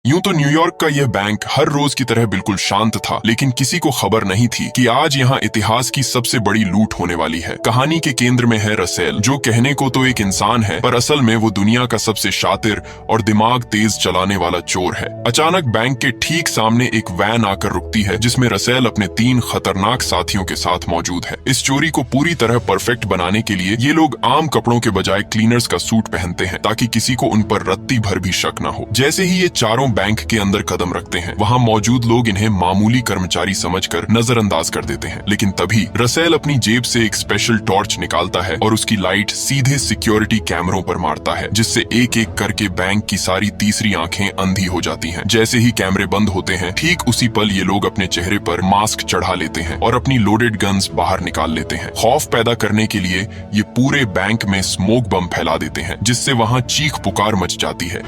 यूं तो न्यूयॉर्क का यह बैंक हर रोज की तरह बिल्कुल शांत था, लेकिन किसी को खबर नहीं थी कि आज यहाँ इतिहास की सबसे बड़ी लूट होने वाली है। कहानी के केंद्र में है रसेल, जो कहने को तो एक इंसान है, पर असल में वो दुनिया का सबसे शातिर और दिमाग तेज चलाने वाला चोर है। अचानक बैंक के ठीक सामने एक वैन आकर रुकती है, जिसमें रसेल अपने 3 खतरनाक साथियों के साथ मौजूद है। इस चोरी को पूरी तरह परफेक्ट बनाने के लिए ये लोग आम कपड़ों के बजाय क्लीनर्स का सूट पहनते हैं, ताकि किसी को उन पर रत्ती भर भी शक न हो। जैसे ही ये चारों बैंक के अंदर कदम रखते हैं, वहाँ मौजूद लोग इन्हें मामूली कर्मचारी समझकर नजरअंदाज कर देते हैं। लेकिन तभी रसेल अपनी जेब से एक स्पेशल टॉर्च निकालता है और उसकी लाइट सीधे सिक्योरिटी कैमरों पर मारता है, जिससे एक एक करके बैंक की सारी तीसरी आंखें अंधी हो जाती हैं। जैसे ही कैमरे बंद होते हैं, ठीक उसी पल ये लोग अपने चेहरे पर मास्क चढ़ा लेते हैं और अपनी लोडेड गन्स बाहर निकाल लेते हैं। खौफ पैदा करने के लिए ये पूरे बैंक में स्मोक बम फैला देते हैं, जिससे वहाँ चीख पुकार मच जाती है।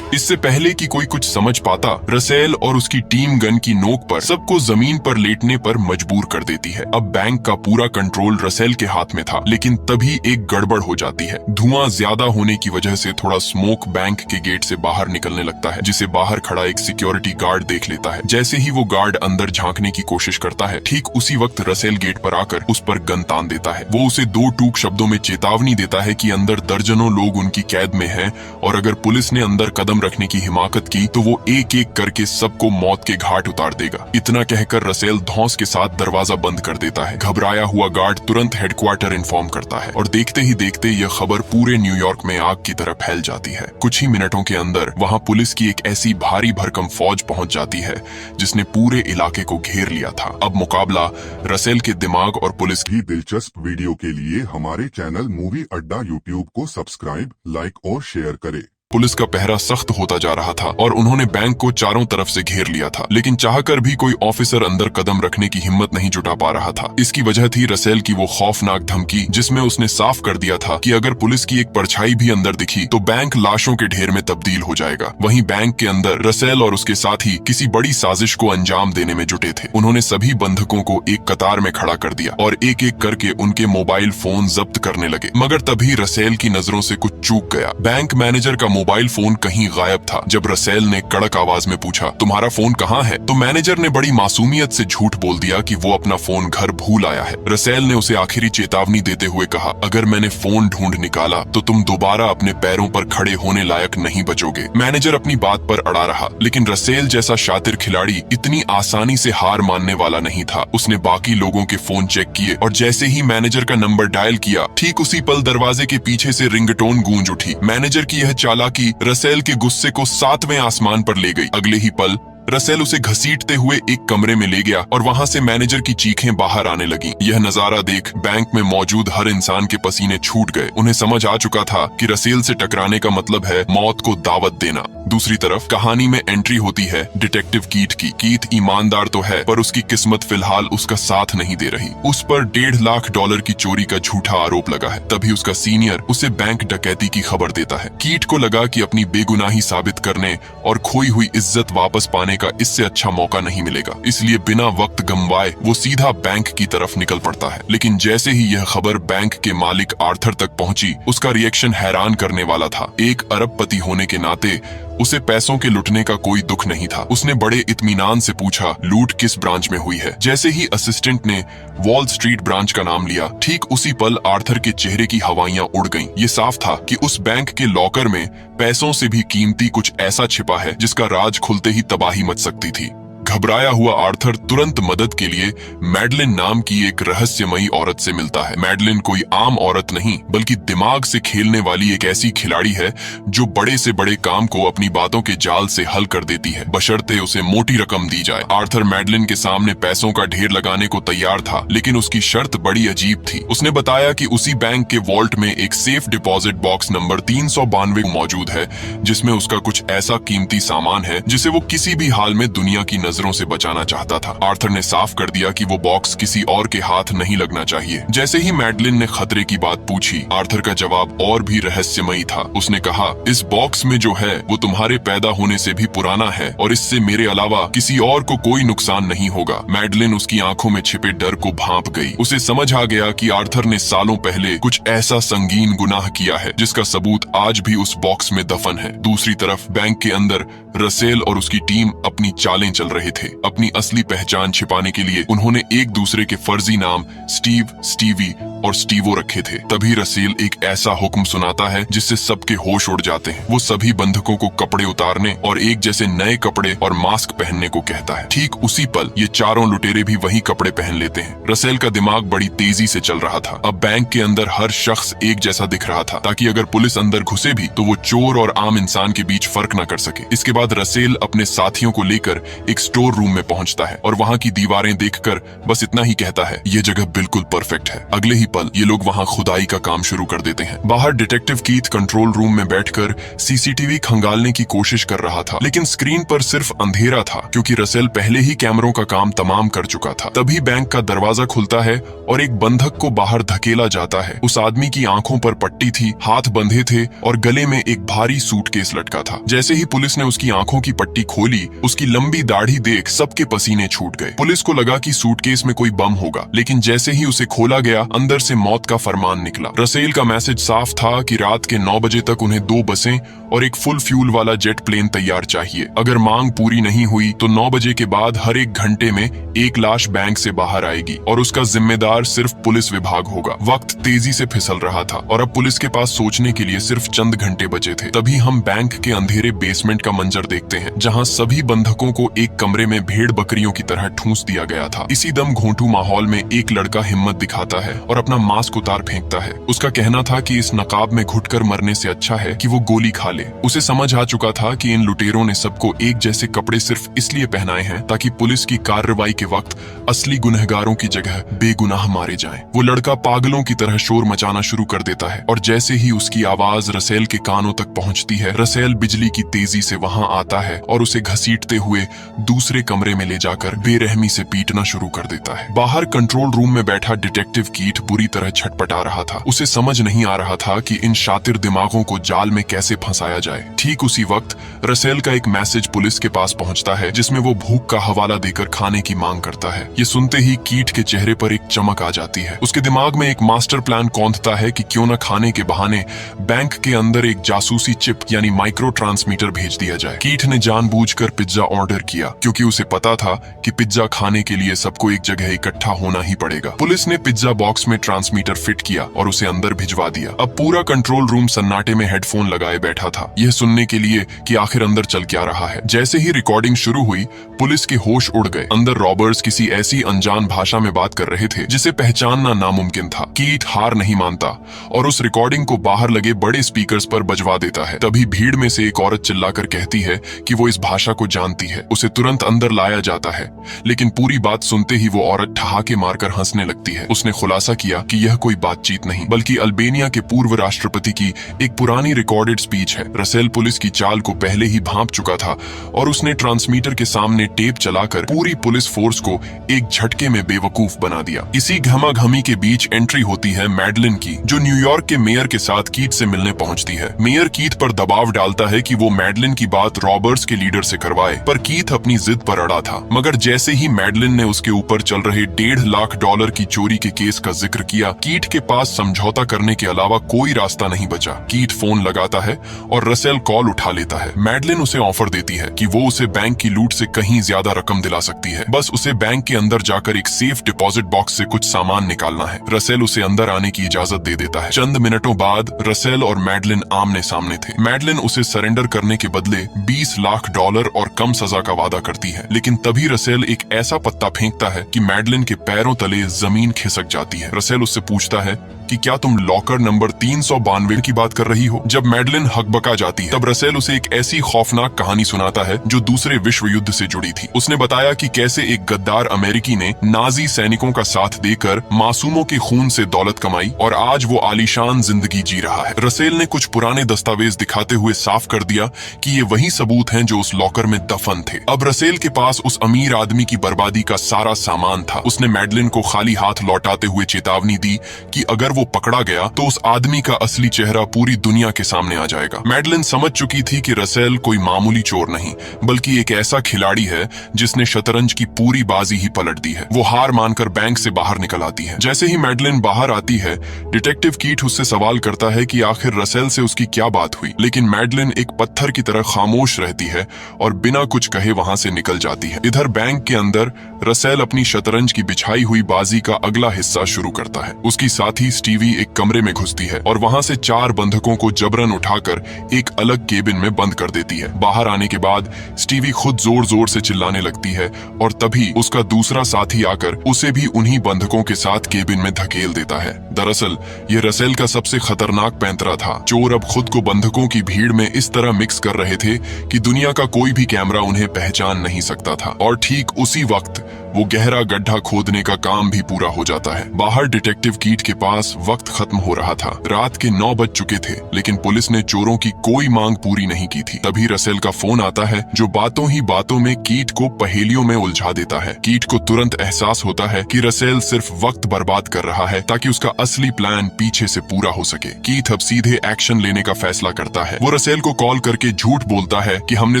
इससे पहले कि कोई कुछ समझ पाता, रसेल और उसकी टीम गन की नोक पर सबको जमीन पर लेटने पर मजबूर कर देती है। अब बैंक का पूरा कंट्रोल रसेल के हाथ में था, लेकिन तभी एक गड़बड़ हो जाती है। धुआं ज्यादा होने की वजह से थोड़ा स्मोक बैंक के गेट से बाहर निकलने लगता है, जिसे बाहर खड़ा एक सिक्योरिटी गार्ड देख लेता है। जैसे ही वो गार्ड अंदर झांकने की कोशिश करता है, ठीक उसी वक्त रसेल गेट पर आकर उस पर गन तान देता है। वो उसे 2 टूक शब्दों में चेतावनी देता है कि अंदर दर्जनों लोग उनकी कैद में हैं, और अगर पुलिस ने अंदर कदम रखने की हिमाकत की तो वो एक एक करके सबको मौत के घाट उतार देगा। इतना कहकर रसेल धौंस के साथ दरवाजा बंद कर देता है। घबराया हुआ गार्ड तुरंत हेडक्वार्टर इन्फॉर्म करता है, और देखते ही देखते यह खबर पूरे न्यूयॉर्क में आग की तरह फैल जाती है। कुछ ही मिनटों के अंदर वहां पुलिस की एक ऐसी भारी भरकम फौज पहुंच जाती है, जिसने पूरे इलाके को घेर लिया था। अब मुकाबला रसेल के दिमाग और पुलिस की दिलचस्प वीडियो के लिए हमारे चैनल मूवी अड्डा यूट्यूब को सब्सक्राइब, लाइक और शेयर करें। पुलिस का पहरा सख्त होता जा रहा था और उन्होंने बैंक को चारों तरफ से घेर लिया था, लेकिन चाहकर भी कोई ऑफिसर अंदर कदम रखने की हिम्मत नहीं जुटा पा रहा था। इसकी वजह थी रसेल की वो खौफनाक धमकी, जिसमें उसने साफ कर दिया था कि अगर पुलिस की एक परछाई भी अंदर दिखी तो बैंक लाशों के ढेर में तब्दील हो जाएगा। वहीं बैंक के अंदर रसेल और उसके साथी किसी बड़ी साजिश को अंजाम देने में जुटे थे। उन्होंने सभी बंधकों को एक कतार में खड़ा कर दिया और एक एक करके उनके मोबाइल फोन जब्त करने लगे। मगर तभी रसेल की नजरों से कुछ चूक गया। बैंक मैनेजर का मोबाइल फोन कहीं गायब था। जब रसेल ने कड़क आवाज में पूछा, तुम्हारा फोन कहाँ है, तो मैनेजर ने बड़ी मासूमियत से झूठ बोल दिया कि वो अपना फोन घर भूल आया है। रसेल ने उसे आखिरी चेतावनी देते हुए कहा, अगर मैंने फोन ढूंढ निकाला तो तुम दोबारा अपने पैरों पर खड़े होने लायक नहीं बचोगे। मैनेजर अपनी बात पर अड़ा रहा, लेकिन रसेल जैसा शातिर खिलाड़ी इतनी आसानी से हार मानने वाला नहीं था। उसने बाकी लोगों के फोन चेक किए और जैसे ही मैनेजर का नंबर डायल किया, ठीक उसी पल दरवाजे के पीछे से रिंगटोन गूंज उठी। मैनेजर की यह चालाकी रसेल के गुस्से को 7वें आसमान पर ले गई। अगले ही पल रसेल उसे घसीटते हुए एक कमरे में ले गया और वहां से मैनेजर की चीखें बाहर आने लगी। यह नजारा देख बैंक में मौजूद हर इंसान के पसीने छूट गए। उन्हें समझ आ चुका था कि रसेल से टकराने का मतलब है मौत को दावत देना। दूसरी तरफ कहानी में एंट्री होती है डिटेक्टिव कीट की। कीट ईमानदार तो है, पर उसकी किस्मत फिलहाल उसका साथ नहीं दे रही। उस पर $1.5 लाख की चोरी का झूठा आरोप लगा है। तभी उसका सीनियर उसे बैंक डकैती की खबर देता है। कीट को लगा कि अपनी बेगुनाही साबित करने और खोई हुई इज्जत वापस पाने का इससे अच्छा मौका नहीं मिलेगा, इसलिए बिना वक्त गंवाए वो सीधा बैंक की तरफ निकल पड़ता है। लेकिन जैसे ही यह खबर बैंक के मालिक आर्थर तक पहुंची, उसका रिएक्शन हैरान करने वाला था। एक अरबपति होने के नाते उसे पैसों के लुटने का कोई दुख नहीं था। उसने बड़े इत्मीनान से पूछा, लूट किस ब्रांच में हुई है। जैसे ही असिस्टेंट ने वॉल स्ट्रीट ब्रांच का नाम लिया, ठीक उसी पल आर्थर के चेहरे की हवाइयां उड़ गईं। ये साफ था कि उस बैंक के लॉकर में पैसों से भी कीमती कुछ ऐसा छिपा है जिसका राज खुलते ही तबाही मच सकती थी। घबराया हुआ आर्थर तुरंत मदद के लिए मैडलिन नाम की एक रहस्यमयी औरत से मिलता है। मैडलिन कोई आम औरत नहीं, बल्कि दिमाग से खेलने वाली एक ऐसी खिलाड़ी है जो बड़े से बड़े काम को अपनी बातों के जाल से हल कर देती है, बशर्ते उसे मोटी रकम दी जाए। आर्थर मैडलिन के सामने पैसों का ढेर लगाने को तैयार था, लेकिन उसकी शर्त बड़ी अजीब थी। उसने बताया कि उसी बैंक के वॉल्ट में एक सेफ डिपॉजिट बॉक्स नंबर 392 मौजूद है, जिसमें उसका कुछ ऐसा कीमती सामान है जिसे वो किसी भी हाल में दुनिया की नजरों खतरों से बचाना चाहता था। आर्थर ने साफ कर दिया कि वो बॉक्स किसी और के हाथ नहीं लगना चाहिए। जैसे ही मैडलिन ने खतरे की बात पूछी, आर्थर का जवाब और भी रहस्यमयी था। उसने कहा, इस बॉक्स में जो है वो तुम्हारे पैदा होने से भी पुराना है और इससे मेरे अलावा किसी और को कोई नुकसान नहीं होगा। मैडलिन उसकी आंखों में छिपे डर को भांप गई। उसे समझ आ गया कि आर्थर ने सालों पहले कुछ ऐसा संगीन गुनाह किया है जिसका सबूत आज भी उस बॉक्स में दफन है। दूसरी तरफ बैंक के अंदर रसेल और उसकी टीम अपनी चालें चल रहे थे। अपनी असली पहचान छिपाने के लिए उन्होंने एक दूसरे के फर्जी नाम स्टीव, स्टीवी और स्टीवो रखे थे। तभी रसेल एक ऐसा हुक्म सुनाता है जिससे सबके होश उड़ जाते हैं। वो सभी बंधकों को कपड़े उतारने और एक जैसे नए कपड़े और मास्क पहनने को कहता है। ठीक उसी पल ये चारों लुटेरे भी वही कपड़े पहन लेते हैं। रसेल का दिमाग बड़ी तेजी से चल रहा था। अब बैंक के अंदर हर शख्स एक जैसा दिख रहा था, ताकि अगर पुलिस अंदर घुसे भी तो वो चोर और आम इंसान के बीच फर्क न कर सके। इसके बाद रसेल अपने साथियों को लेकर एक स्टोर रूम में पहुंचता है और वहां की दीवारें देखकर बस इतना ही कहता है, ये जगह बिल्कुल परफेक्ट है। अगले ही पल ये लोग वहां खुदाई का काम शुरू कर देते हैं। बाहर डिटेक्टिव कीथ कंट्रोल रूम में बैठकर सीसीटीवी खंगालने की कोशिश कर रहा था, लेकिन स्क्रीन पर सिर्फ अंधेरा था क्योंकि रसेल पहले ही कैमरों का काम तमाम कर चुका था। तभी बैंक का दरवाजा खुलता है और एक बंधक को बाहर धकेला जाता है। उस आदमी की आंखों पर पट्टी थी, हाथ बंधे थे और गले में एक भारी सूटकेस लटका था। जैसे ही पुलिस ने उसकी आंखों की पट्टी खोली, उसकी लंबी दाढ़ी देख सबके पसीने छूट गए। पुलिस को लगा कि सूटकेस में कोई बम होगा, लेकिन जैसे ही उसे खोला गया, अंदर से मौत का फरमान निकला। रसेल का मैसेज साफ था कि रात के 9 बजे तक उन्हें 2 बसें और एक फुल फ्यूल वाला जेट प्लेन तैयार चाहिए। अगर मांग पूरी नहीं हुई तो 9 बजे के बाद हर एक घंटे में एक लाश बैंक से बाहर आएगी और उसका जिम्मेदार सिर्फ पुलिस विभाग होगा। वक्त तेजी से फिसल रहा था और अब पुलिस के पास सोचने के लिए सिर्फ चंद घंटे बचे थे। तभी हम बैंक के अंधेरे बेसमेंट का मंजर देखते हैं, जहां सभी बंधकों को एक कमरे में भेड़ बकरियों की तरह ठूंस दिया गया था। इसी दम घोंटू माहौल में एक लड़का हिम्मत दिखाता है और अपना मास्क उतार फेंकता है। उसका कहना था कि इस नकाब में घुटकर मरने से अच्छा है कि वो गोली खा ले। उसे समझ आ चुका था कि इन लुटेरों ने सबको एक जैसे कपड़े सिर्फ इसलिए पहनाए हैं ताकि पुलिस की कार्रवाई के वक्त असली गुनहगारों की जगह बेगुनाह मारे जाएं। वो लड़का पागलों की तरह शोर मचाना शुरू कर देता है और जैसे ही उसकी आवाज रसेल के कानों तक पहुंचती है, रसेल बिजली की तेजी से वहां आता है और उसे घसीटते हुए दूसरे कमरे में ले जाकर बेरहमी से पीटना शुरू कर देता है। बाहर कंट्रोल रूम में बैठा डिटेक्टिव कीथ बुरी तरह छटपटा रहा था। उसे समझ नहीं आ रहा था कि इन शातिर दिमागों को जाल में कैसे फंसाया जाए। ठीक उसी वक्त रसेल का एक मैसेज पुलिस के पास पहुंचता है, जिसमें वो भूख का हवाला देकर खाने की मांग करता है। ये सुनते ही कीथ के चेहरे पर एक चमक आ जाती है। उसके दिमाग में एक मास्टर प्लान कौंधता है कि क्यों न खाने के बहाने बैंक के अंदर एक जासूसी चिप यानी माइक्रो ट्रांसमीटर भेज दिया जाए। कीथ ने जानबूझकर पिज्जा ऑर्डर किया क्योंकि उसे पता था कि पिज्जा खाने के लिए सबको एक जगह इकट्ठा होना ही पड़ेगा। पुलिस ने पिज्जा बॉक्स में ट्रांसमीटर फिट किया और उसे अंदर भिजवा दिया। अब पूरा कंट्रोल रूम सन्नाटे में हेडफोन लगाए बैठा था, यह सुनने के लिए कि आखिर अंदर चल क्या रहा है। जैसे ही रिकॉर्डिंग शुरू हुई, पुलिस के होश उड़ गए। अंदर रॉबर्स किसी ऐसी अनजान भाषा में बात कर रहे थे जिसे पहचानना नामुमकिन था। कीथ हार नहीं मानता और उस रिकॉर्डिंग को बाहर लगे बड़े स्पीकर्स पर बजवा देता है। तभी भीड़ में से एक औरत चिल्लाकर कहती है कि वो इस भाषा को जानती है। उसे तुरंत अंदर लाया जाता है, लेकिन पूरी बात सुनते ही वो औरत ठहाके मारकर हंसने लगती है। उसने खुलासा किया कि यह कोई बातचीत नहीं बल्कि अल्बेनिया के पूर्व राष्ट्रपति की एक पुरानी रिकॉर्डेड स्पीच है। रसेल पुलिस की चाल को पहले ही भांप चुका था और उसने ट्रांसमीटर के सामने टेप चलाकर पूरी पुलिस फोर्स को एक झटके में बेवकूफ बना दिया। इसी घमाघमी के बीच एंट्री होती है मैडलिन की, जो न्यूयॉर्क के मेयर के साथ कीथ से मिलने पहुंचती है। मेयर कीथ पर दबाव डालता है कि वो मैडलिन की बात रॉबर्ट्स के लीडर से करवाए, पर कीथ अपनी जिद पर अड़ा था। मगर जैसे ही मैडलिन ने उसके ऊपर चल रहे $1.5 लाख की चोरी के केस का जिक्र किया, कीथ के पास समझौता करने के अलावा कोई रास्ता नहीं बचा। कीथ फोन लगाता है और रसेल कॉल उठा लेता है। मैडलिन उसे ऑफर देती है कि वो उसे बैंक की लूट से कहीं ज्यादा रकम दिला सकती है, बस उसे बैंक के अंदर जाकर एक सेफ डिपॉजिट बॉक्स से कुछ सामान निकालना है। रसेल उसे अंदर आने की इजाजत दे देता है। चंद मिनटों बाद रसेल और मैडलिन आमने सामने थे। मैडलिन उसे सरेंडर करने के बदले $20 लाख और कम सजा का वादा करती है, लेकिन तभी रसेल एक ऐसा पत्ता फेंकता है कि मैडलिन के पैरों तले जमीन खिसक जाती है। रसेल उससे पूछता है, कि क्या तुम लॉकर नंबर 392 की बात कर रही हो? जब मैडलिन हकबका जाती है तब रसेल उसे एक ऐसी खौफनाक कहानी सुनाता है जो दूसरे विश्व युद्ध से जुड़ी थी। उसने बताया कि कैसे एक गद्दार अमेरिकी ने नाजी सैनिकों का साथ देकर मासूमों के खून से दौलत कमाई और आज वो आलीशान जिंदगी जी रहा है। रसेल ने कुछ पुराने दस्तावेज दिखाते हुए साफ कर दिया कि ये वही सबूत हैं जो उस लॉकर में दफन थे। अब रसेल के पास उस अमीर आदमी की बर्बादी का सारा सामान था। उसने मैडलिन को खाली हाथ लौटाते हुए चेतावनी दी कि अगर वो पकड़ा गया तो उस आदमी का असली चेहरा पूरी दुनिया के सामने आ जाएगा। मैडलिन समझ चुकी थी कि रसेल कोई मामूली चोर नहीं बल्कि एक ऐसा खिलाड़ी है जिसने शतरंज की पूरी बाजी ही पलट दी है। वो हार मानकर बैंक से बाहर निकल आती है। जैसे ही मैडलिन बाहर आती है, डिटेक्टिव कीट उससे सवाल करता है कि आखिर रसेल से उसकी क्या बात हुई, लेकिन मैडलिन एक पत्थर की तरह खामोश रहती है और बिना कुछ कहे वहां से निकल जाती है। इधर बैंक के अंदर रसेल अपनी शतरंज की बिछाई हुई बाजी का अगला हिस्सा शुरू करता है। उसकी साथी स्टीवी एक कमरे में घुसती है और वहां से 4 बंधकों को जबरन उठाकर एक अलग केबिन में बंद कर देती है। बाहर आने के बाद स्टीवी खुद जोर जोर से चिल्लाने लगती है और तभी उसका दूसरा साथी आकर उसे भी उन्हीं बंधकों के साथ केबिन में धकेल देता है। दरअसल ये रसेल का सबसे खतरनाक पैंतरा था। चोर अब खुद को बंधकों की भीड़ में इस तरह मिक्स कर रहे थे कि दुनिया का कोई भी कैमरा उन्हें पहचान नहीं सकता था। और ठीक उसी वक्त वो गहरा गड्ढा खोदने का काम भी पूरा हो जाता है। बाहर डिटेक्टिव कीट के पास वक्त खत्म हो रहा था। रात के 9 बज चुके थे, लेकिन पुलिस ने चोरों की कोई मांग पूरी नहीं की थी। तभी रसेल का फोन आता है जो बातों ही बातों में कीट को पहेलियों में उलझा देता है। कीट को तुरंत एहसास होता है कि रसेल सिर्फ वक्त बर्बाद कर रहा है ताकि उसका असली प्लान पीछे से पूरा हो सके। कीट अब सीधे एक्शन लेने का फैसला करता है। वो रसेल को कॉल करके झूठ बोलता है कि हमने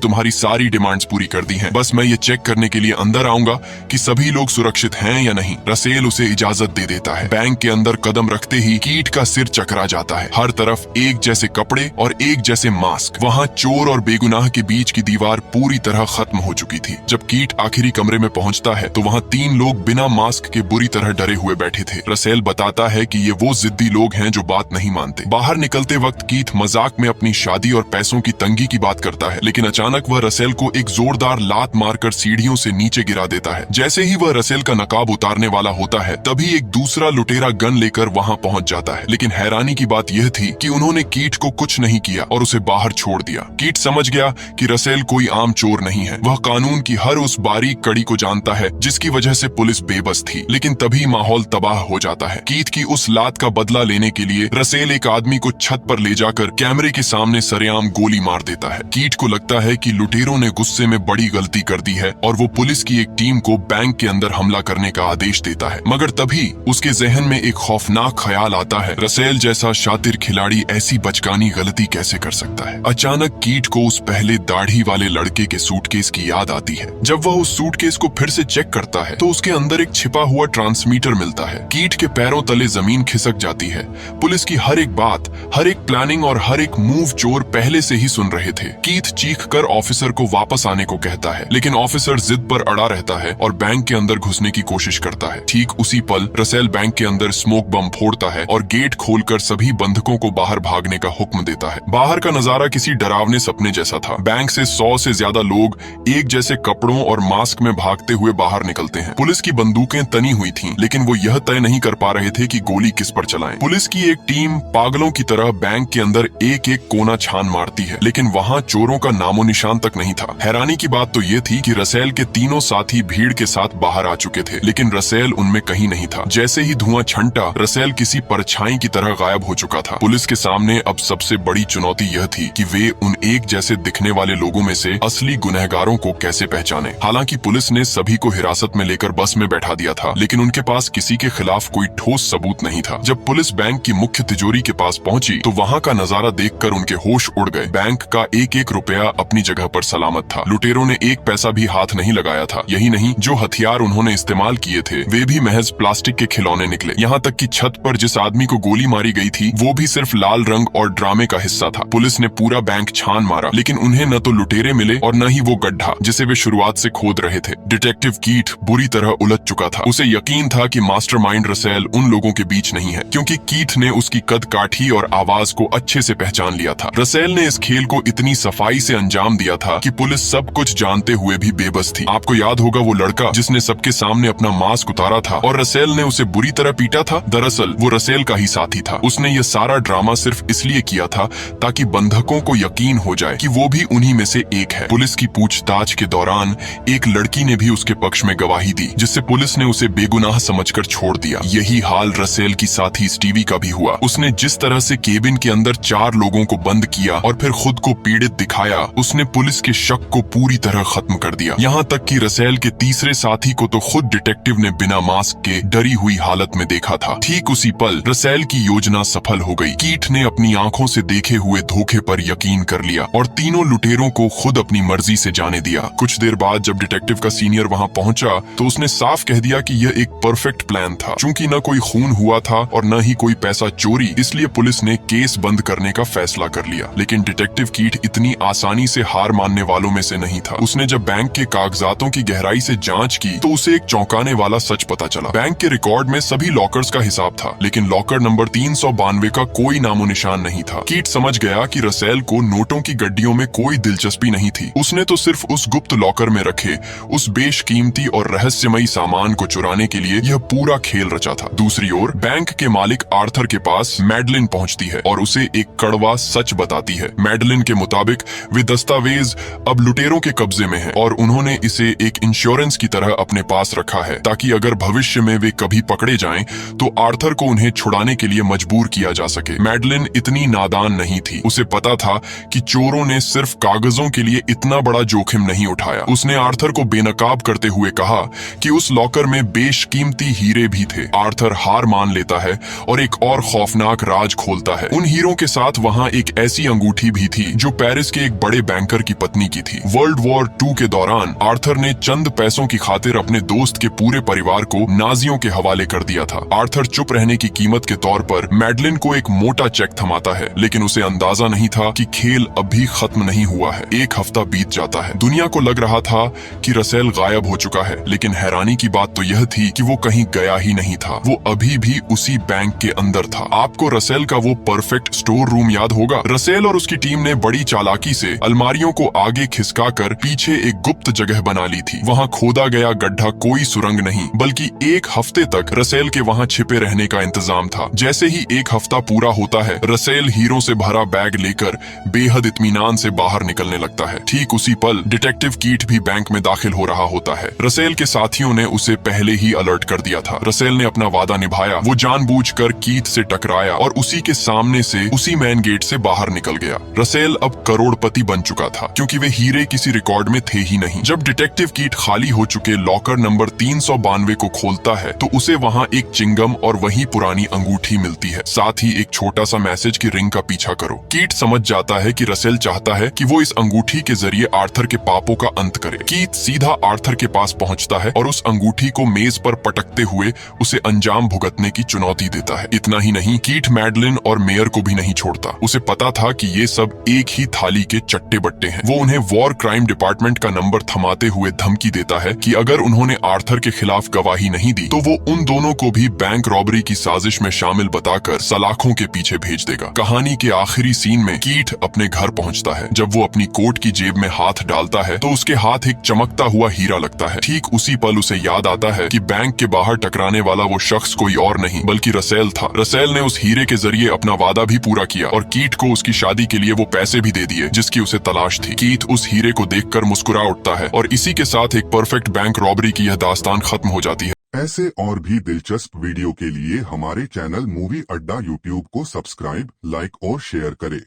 तुम्हारी सारी डिमांड्स पूरी कर दी हैं, बस मैं ये चेक करने के लिए अंदर आऊंगा कि सभी लोग सुरक्षित हैं या नहीं। रसेल उसे इजाजत दे देता है। बैंक के अंदर कदम रखते ही कीट का सिर चकरा जाता है। हर तरफ एक जैसे कपड़े और एक जैसे मास्क। वहाँ चोर और बेगुनाह के बीच की दीवार पूरी तरह खत्म हो चुकी थी। जब कीट आखिरी कमरे में पहुंचता है तो वहाँ 3 लोग बिना मास्क के बुरी तरह डरे हुए बैठे थे। रसेल बताता है कि ये वो जिद्दी लोग हैं जो बात नहीं मानते। बाहर निकलते वक्त कीट मजाक में अपनी शादी और पैसों की तंगी की बात करता है, लेकिन अचानक वह रसेल को एक जोरदार लात मारकर सीढ़ियों से नीचे गिरा देता है। जैसे ही वह रसेल का नकाब उतारने वाला होता है तभी एक दूसरा लुटेरा गन लेकर वहां पहुंच जाता है। लेकिन हैरानी की बात यह थी कि उन्होंने कीट को कुछ नहीं किया और उसे बाहर छोड़ दिया। कीट समझ गया कि रसेल कोई आम चोर नहीं है। वह कानून की हर उस बारीक कड़ी को जानता है जिसकी वजह से पुलिस बेबस थी। लेकिन तभी माहौल तबाह हो जाता है। कीट की उस लात का बदला लेने के लिए रसेल एक आदमी को छत पर ले जाकर कैमरे के सामने सरेआम गोली मार देता है। कीट को लगता है कि लुटेरों ने गुस्से में बड़ी गलती कर दी है और वो पुलिस की एक टीम को बैंक के अंदर हमला करने का आदेश देता है। मगर तभी उसके जहन में एक खौफनाक ख्याल आता है, रसेल जैसा शातिर खिलाड़ी ऐसी बचकानी गलती कैसे कर सकता है। अचानक कीट को उस पहले दाढ़ी वाले लड़के के सूटकेस की याद आती है। जब वह उस सूटकेस को फिर से चेक करता है तो उसके अंदर एक छिपा हुआ ट्रांसमीटर मिलता है। कीट के पैरों तले जमीन खिसक जाती है। पुलिस की हर एक बात, हर एक प्लानिंग और हर एक मूव चोर पहले से ही सुन रहे थे। कीट चीख कर ऑफिसर को वापस आने को कहता है, लेकिन ऑफिसर जिद पर अड़ा रहता है और बैंक के अंदर घुसने की कोशिश करता है। ठीक उसी पल रसेल बैंक के अंदर स्मोक बम फोड़ता है और गेट खोलकर सभी बंधकों को बाहर भागने का हुक्म देता है। बाहर का नजारा किसी डरावने सपने जैसा था। बैंक से 100 से ज्यादा लोग एक जैसे कपड़ों और मास्क में भागते हुए बाहर निकलते हैं। पुलिस की बंदूकें तनी हुई थीं, लेकिन वो यह तय नहीं कर पा रहे थे कि गोली किस पर चलाएं। पुलिस की एक टीम पागलों की तरह बैंक के अंदर एक एक कोना छान मारती है, लेकिन वहाँ चोरों का नामो निशान तक नहीं था। हैरानी की बात तो ये थी कि रसेल के तीनों साथी भीड़ के साथ बाहर आ चुके थे, लेकिन रसेल उनमें कहीं नहीं था। जैसे ही धुआं छंटा, रसेल किसी परछाई की तरह गायब हो चुका था। पुलिस के सामने अब सबसे बड़ी चुनौती यह थी कि वे उन एक जैसे दिखने वाले लोगों में से असली गुनहगारों को कैसे पहचाने। हालांकि पुलिस ने सभी को हिरासत में लेकर बस में बैठा दिया था, लेकिन उनके पास किसी के खिलाफ कोई ठोस सबूत नहीं था। जब पुलिस बैंक की मुख्य तिजोरी के पास पहुंची तो वहां का नजारा देखकर उनके होश उड़ गए। बैंक का एक एक रुपया अपनी जगह पर सलामत था। लुटेरों ने एक पैसा भी हाथ नहीं लगाया था। यही नहीं, जो हथियार उन्होंने इस्तेमाल किए थे वे भी महज प्लास्टिक के खिलौने निकले। यहाँ तक कि छत पर जिस आदमी को गोली मारी गई थी वो भी सिर्फ लाल रंग और ड्रामे का हिस्सा था। पुलिस ने पूरा बैंक छान मारा, लेकिन उन्हें न तो लुटेरे मिले और न ही वो गड्ढा जिसे वे शुरुआत से खोद रहे थे। डिटेक्टिव कीट बुरी तरह उलझ चुका था। उसे यकीन था कि मास्टरमाइंड रसेल उन लोगों के बीच नहीं है, क्योंकि कीट ने उसकी कद काठी और आवाज को अच्छे से पहचान लिया था। रसेल ने इस खेल को इतनी सफाई से अंजाम दिया था कि पुलिस सब कुछ जानते हुए भी बेबस थी। आपको याद होगा वो लड़का जिसने सबके सामने अपना मास्क उतारा था और रसेल ने उसे बुरी तरह पीटा था। दरअसल वो रसेल का ही साथी था। उसने ये सारा ड्रामा सिर्फ इसलिए किया था ताकि बंधकों को यकीन हो जाए कि वो भी उन्हीं में से एक है। पुलिस की पूछताछ के दौरान एक लड़की ने भी उसके पक्ष में गवाही दी, जिससे पुलिस ने उसे बेगुनाह समझकर छोड़ दिया। यही हाल रसेल की साथी स्टीवी का भी हुआ। उसने जिस तरह से केबिन के अंदर 4 लोगों को बंद किया और फिर खुद को पीड़ित दिखाया, उसने पुलिस के शक को पूरी तरह खत्म कर दिया। यहाँ तक कि रसेल के तीसरे साथी को तो खुद डिटेक्टिव ने बिना मास्क के डरी हुई हालत में देखा था। ठीक उसी पल रसेल की योजना सफल हो गई। कीट ने अपनी आंखों से देखे हुए धोखे पर यकीन कर लिया और तीनों लुटेरों को खुद अपनी मर्जी से जाने दिया। कुछ देर बाद जब डिटेक्टिव का सीनियर वहाँ पहुंचा तो उसने साफ कह दिया कि यह एक परफेक्ट प्लान था। चूंकि न कोई खून हुआ था और न ही कोई पैसा चोरी, इसलिए पुलिस ने केस बंद करने का फैसला कर लिया। लेकिन डिटेक्टिव कीट इतनी आसानी से हार मानने वालों में से नहीं था। उसने जब बैंक के कागजातों की गहराई से जांच की तो उसे एक चौंकाने वाला सच पता चला। बैंक के रिकॉर्ड में सभी लॉकर्स का हिसाब था, लेकिन लॉकर नंबर 392 का कोई नामो निशान नहीं था। कीट समझ गया कि रसेल को नोटों की गड्डियों में कोई दिलचस्पी नहीं थी। उसने तो सिर्फ उस गुप्त लॉकर में रखे उस बेशकीमती और रहस्यमयी सामान को चुराने के लिए यह पूरा खेल रचा था। दूसरी ओर बैंक के मालिक आर्थर के पास मैडलिन पहुंचती है और उसे एक कड़वा सच बताती है। मैडलिन के मुताबिक वे दस्तावेज अब लुटेरों के कब्जे में है और उन्होंने इसे एक इंश्योरेंस की तरह अपने पास रखा है ताकि अगर भविष्य में वे कभी पकड़े जाएं तो आर्थर को उन्हें छुड़ाने के लिए मजबूर किया जा सके। मैडलिन इतनी नादान नहीं थी। उसे पता था कि चोरों ने सिर्फ कागजों के लिए इतना बड़ा जोखिम नहीं उठाया। उसने आर्थर को बेनकाब करते हुए कहा कि उस लॉकर में बेशकीमती हीरे भी थे। आर्थर हार मान लेता है और एक और खौफनाक राज खोलता है। उन हीरों के साथ वहाँ एक ऐसी अंगूठी भी थी जो पेरिस के एक बड़े बैंकर की पत्नी की थी। वर्ल्ड वॉर 2 के दौरान आर्थर ने चंद पैसों की खातिर अपने दोस्त के पूरे परिवार को नाजियों के हवाले कर दिया था। आर्थर चुप रहने की कीमत के तौर पर मैडलिन को एक मोटा चेक थमाता है, लेकिन उसे अंदाजा नहीं था कि खेल अभी खत्म नहीं हुआ है। एक हफ्ता बीत जाता है। दुनिया को लग रहा था कि रसेल गायब हो चुका है, लेकिन हैरानी की बात तो यह थी कि वो कहीं गया ही नहीं था। वो अभी भी उसी बैंक के अंदर था। आपको रसेल का वो परफेक्ट स्टोर रूम याद होगा। रसेल और उसकी टीम ने बड़ी चालाकी से अलमारियों को आगे खिसकाकर पीछे एक गुप्त जगह बना ली थी। वहाँ खोदा गया गड्ढा कोई सुरंग नहीं, बल्कि एक हफ्ते तक रसेल के वहाँ छिपे रहने का इंतजाम था। जैसे ही एक हफ्ता पूरा होता है, रसेल हीरों से भरा बैग लेकर बेहद इत्मीनान से बाहर निकलने लगता है। ठीक उसी पल डिटेक्टिव कीट भी बैंक में दाखिल हो रहा होता है। रसेल के साथियों ने उसे पहले ही अलर्ट कर दिया था। रसेल ने अपना वादा निभाया। वो जानबूझकर कीट से टकराया और उसी के सामने से उसी मेन गेट से बाहर निकल गया। रसेल अब करोड़पति बन चुका था, क्योंकि वे हीरे किसी रिकॉर्ड में थे ही नहीं। जब डिटेक्टिव कीट खाली हो चुके लॉकर नंबर 392 को खोलता है तो उसे वहाँ एक चिंगम और वही पुरानी अंगूठी मिलती है, साथ ही एक छोटा सा मैसेज की रिंग का पीछा करो। कीट समझ जाता है कि रसेल चाहता है कि वो इस अंगूठी के जरिए आर्थर के पापों का अंत करे। कीट सीधा आर्थर के पास पहुंचता है और उस अंगूठी को मेज पर पटकते हुए उसे अंजाम भुगतने की चुनौती देता है। इतना ही नहीं, कीट मैडलिन और मेयर को भी नहीं छोड़ता। उसे पता था कि ये सब एक ही थाली के चट्टे बट्टे हैं। वो उन्हें वॉर क्राइम डिपार्टमेंट का नंबर थमाते हुए धमकी देता है कि अगर उन्होंने आर्थर के खिलाफ गवाही नहीं दी तो वो उन दोनों को भी बैंक रॉबरी की साजिश में शामिल बताकर सलाखों के पीछे भेज देगा। कहानी के आखिरी सीन में कीट अपने घर पहुंचता है। जब वो अपनी कोट की जेब में हाथ डालता है तो उसके हाथ एक चमकता हुआ हीरा लगता है। ठीक उसी पल उसे याद आता है कि बैंक के बाहर टकराने वाला वो शख्स कोई और नहीं बल्कि रसेल था। रसेल ने उस हीरे के जरिए अपना वादा भी पूरा किया और कीट को उसकी शादी के लिए वो पैसे भी दे दिए जिसकी उसे तलाश थी। कीट उस हीरे को देखकर मुस्कुरा उठता है और इसी के साथ एक परफेक्ट बैंक रॉबरी की यह दास्तान खत्म हो जाती है। ऐसे और भी दिलचस्प वीडियो के लिए हमारे चैनल मूवी अड्डा यूट्यूब को सब्सक्राइब, लाइक और शेयर करें।